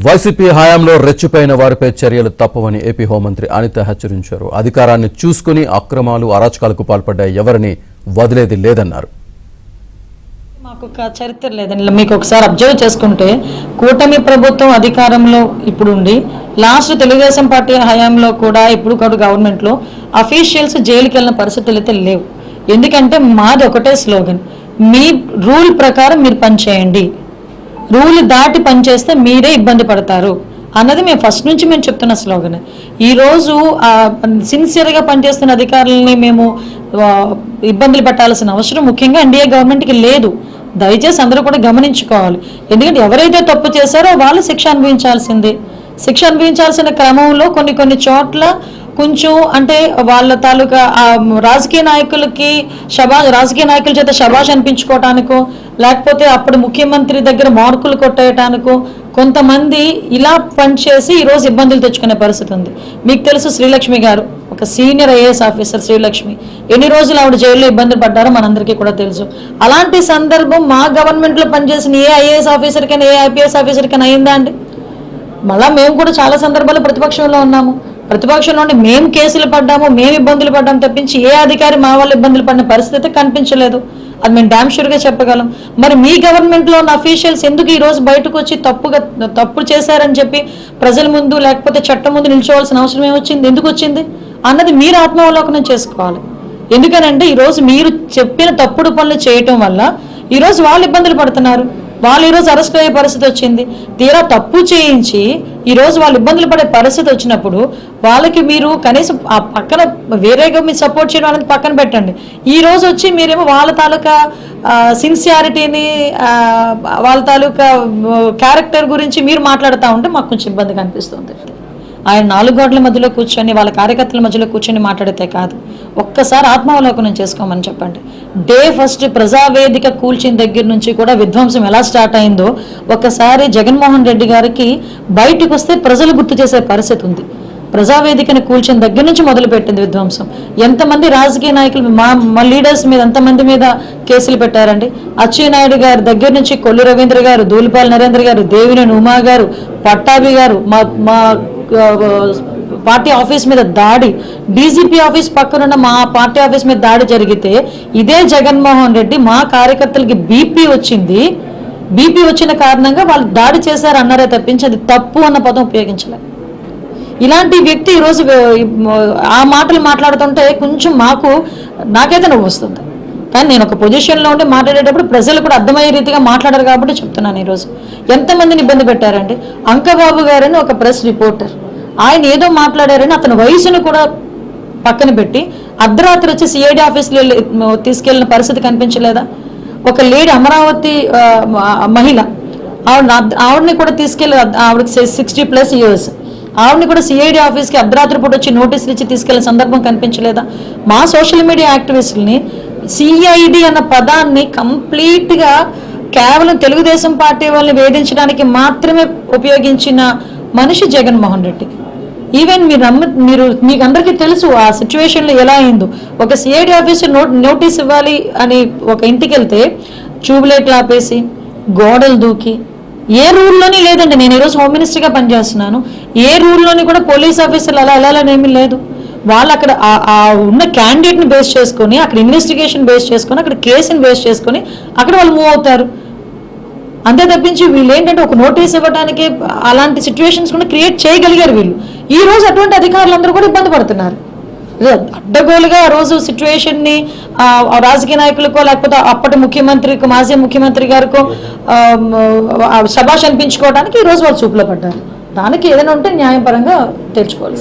YCP హయాంలో రెచ్చిపోయిన వారిపై చర్యలు తప్పవని ఏపీ హోంమంత్రి అనిత హెచ్చరించారు. అధికారాన్ని చూసుకుని అక్రమాలు అరాచకాలకు పాల్పడ్డ ఎవరిని వదిలేది లేదన్నారు. మాకు చరిత్ర లేదండి. మీకు ఒకసారి అబ్జర్వ్ చేసుకుంటే కూటమి ప్రభుత్వం అధికారంలో ఇప్పుడు ఉండి లాస్ట్ తెలుగుదేశం పార్టీ హయాంలో కూడా ఇప్పుడు కూడా గవర్నమెంట్లో అఫీషియల్స్ జైలుకి వెళ్ళిన పరిస్థితులు అయితే లేవు. ఎందుకంటే మాది ఒకటే స్లోగన్, మీ రూల్ ప్రకారం మీరు పనిచేయండి, రూల్ దాటి పనిచేస్తే మీరే ఇబ్బంది పడతారు అన్నది మేము ఫస్ట్ నుంచి మేము చెప్తున్న స్లోగన్. ఈరోజు సిన్సియర్గా పనిచేస్తున్న అధికారులని మేము ఇబ్బందులు పెట్టాల్సిన అవసరం ముఖ్యంగా ఎన్డీఏ గవర్నమెంట్కి లేదు. దయచేసి అందరూ కూడా గమనించుకోవాలి. ఎందుకంటే ఎవరైతే తప్పు చేశారో వాళ్ళు శిక్ష అనుభవించాల్సిందే. శిక్ష అనుభవించాల్సిన క్రమంలో కొన్ని చోట్ల కొంచెం అంటే వాళ్ళ తాలూకా రాజకీయ నాయకులకి రాజకీయ నాయకుల చేత శబాష్ అనిపించుకోవటానికో లేకపోతే అప్పుడు ముఖ్యమంత్రి దగ్గర మార్కులు కొట్టేయటానికో కొంతమంది ఇలా పనిచేసి ఈరోజు ఇబ్బందులు తెచ్చుకునే పరిస్థితి ఉంది. మీకు తెలుసు శ్రీలక్ష్మి గారు ఒక సీనియర్ ఐఏఎస్ ఆఫీసర్. శ్రీలక్ష్మి ఎన్ని రోజులు ఆవిడ జైల్లో ఇబ్బంది పడ్డారో మనందరికీ కూడా తెలుసు. అలాంటి సందర్భం మా గవర్నమెంట్లో పనిచేసిన ఏ ఐఏఎస్ ఆఫీసర్కైనా ఏ ఐపీఎస్ ఆఫీసర్కైనా అయిందా అండి? మళ్ళీ మేము కూడా చాలా సందర్భాల్లో ప్రతిపక్షంలో ఉన్నాము. ప్రతిపక్షంలో ఉండి మేము కేసులు పడ్డాము, మేము ఇబ్బందులు పడ్డాము తప్పించి ఏ అధికారి మా వాళ్ళు ఇబ్బందులు పడిన పరిస్థితి కనిపించలేదు. అది మేము డామ్ షూర్గా చెప్పగలం. మరి మీ గవర్నమెంట్లో ఉన్న అఫీషియల్స్ ఎందుకు ఈరోజు బయటకు వచ్చి తప్పు చేశారని చెప్పి ప్రజల ముందు లేకపోతే చట్టం ముందు నిల్చోవాల్సిన అవసరం ఏమొచ్చింది, ఎందుకు వచ్చింది అన్నది మీరు ఆత్మావలోకనం చేసుకోవాలి. ఎందుకనంటే ఈరోజు మీరు చెప్పిన తప్పుడు పనులు చేయటం వల్ల ఈరోజు వాళ్ళు ఇబ్బందులు పడుతున్నారు. వాళ్ళు ఈరోజు అరెస్ట్ అయ్యే పరిస్థితి వచ్చింది. తీరా తప్పు చేయించి ఈరోజు వాళ్ళు ఇబ్బందులు పడే పరిస్థితి వచ్చినప్పుడు వాళ్ళకి మీరు కనీసం ఆ పక్కన వేరేగా మీరు సపోర్ట్ చేయడం అనేది పక్కన పెట్టండి. ఈరోజు వచ్చి మీరేమో వాళ్ళ తాలూకా సిన్సియారిటీని వాళ్ళ తాలూకా క్యారెక్టర్ గురించి మీరు మాట్లాడుతూ ఉంటే మాకు కొంచెం ఇబ్బందిగా అనిపిస్తుంది. ఆయన 4 గోడల మధ్యలో కూర్చొని వాళ్ళ కార్యకర్తల మధ్యలో కూర్చొని మాట్లాడితే కాదు, ఒక్కసారి ఆత్మావలోకనం చేసుకోమని చెప్పండి. డే ఫస్ట్ ప్రజావేదిక కూల్చిన దగ్గర నుంచి కూడా విధ్వంసం ఎలా స్టార్ట్ అయిందో ఒక్కసారి జగన్మోహన్ రెడ్డి గారికి బయటకు వస్తే ప్రజలు గుర్తు చేసే పరిస్థితి ఉంది. ప్రజావేదికని కూల్చిన దగ్గర నుంచి మొదలుపెట్టింది విధ్వంసం. ఎంతమంది రాజకీయ నాయకులు మా లీడర్స్ మీద ఎంతమంది మీద కేసులు పెట్టారండి? అచ్చెన్నాయుడు గారి దగ్గర నుంచి కొల్లు రవీంద్ర గారు, దూలిపాల నరేంద్ర గారు, దేవినేని ఉమా గారు, పట్టాభి గారు, మా పార్టీ ఆఫీస్ మీద దాడి, డీజీపీ ఆఫీస్ పక్కనున్న మా పార్టీ ఆఫీస్ మీద దాడి జరిగితే ఇదే జగన్మోహన్ రెడ్డి మా కార్యకర్తలకి బీపీ వచ్చింది, బీపీ వచ్చిన కారణంగా వాళ్ళు దాడి చేశారు అన్నారే తప్పించి అది తప్పు అన్న పదం ఉపయోగించలేదు. ఇలాంటి వ్యక్తి ఈరోజు ఆ మాటలు మాట్లాడుతుంటే కొంచెం నాకైతే నవ్వు వస్తుంది. కానీ నేను ఒక పొజిషన్లో ఉండి మాట్లాడేటప్పుడు ప్రజలు కూడా అర్థమయ్యే రీతిగా మాట్లాడారు కాబట్టి చెప్తున్నాను. ఈరోజు ఎంతమందిని ఇబ్బంది పెట్టారండి? అంకబాబు గారని ఒక ప్రెస్ రిపోర్టర్, ఆయన ఏదో మాట్లాడారని అతని వయసును కూడా పక్కన పెట్టి అర్ధరాత్రి వచ్చి సిఐడి ఆఫీస్లో తీసుకెళ్లిన పరిస్థితి కనిపించలేదా? ఒక లేడీ అమరావతి మహిళ ఆవిడని కూడా తీసుకెళ్ళి, ఆవిడకి 60+ years, ఆవిడని కూడా సిఐడి ఆఫీస్కి అర్ధరాత్రి పూట వచ్చి నోటీసులు ఇచ్చి తీసుకెళ్లిన సందర్భం కనిపించలేదా? మా సోషల్ మీడియా యాక్టివిస్టులని సిఐడి అన్న పదాన్ని కంప్లీట్గా కేవలం తెలుగుదేశం పార్టీ వాళ్ళని వేధించడానికి మాత్రమే ఉపయోగించిన మనిషి జగన్మోహన్ రెడ్డి. ఈవెన్ మీకు అందరికీ తెలుసు ఆ సిచ్యువేషన్లో ఎలా అయిందో. ఒక సిఐడి ఆఫీసర్ నోటీస్ ఇవ్వాలి అని ఒక ఇంటికి వెళ్తే ట్యూబ్లైట్లు ఆపేసి గోడలు దూకి, ఏ రూల్లోని లేదండి. నేను ఈరోజు హోమ్ మినిస్టర్గా పనిచేస్తున్నాను, ఏ రూల్లోని కూడా పోలీస్ ఆఫీసర్లు అలా వెళ్ళాలనేమీ లేదు. వాళ్ళు అక్కడ ఉన్న క్యాండిడేట్ని బేస్ చేసుకొని, అక్కడ ఇన్వెస్టిగేషన్ బేస్ చేసుకొని, అక్కడ కేసుని బేస్ చేసుకొని అక్కడ వాళ్ళు మూవ్ అవుతారు. అంతే తప్పించి వీళ్ళు ఏంటంటే ఒక నోటీస్ ఇవ్వడానికి అలాంటి సిచ్యువేషన్స్ కూడా క్రియేట్ చేయగలిగారు వీళ్ళు. ఈ రోజు అటువంటి అధికారులందరూ కూడా ఇబ్బంది పడుతున్నారు. అడ్డగోలుగా ఆ రోజు సిచ్యువేషన్ని రాజకీయ నాయకులకో లేకపోతే అప్పటి ముఖ్యమంత్రికో మాజీ ముఖ్యమంత్రి గారికో శబాష్ అనిపించుకోవడానికి ఈరోజు వాళ్ళు చూపులో పడ్డారు. దానికి ఏదైనా ఉంటే న్యాయపరంగా తెచ్చుకోవాలి.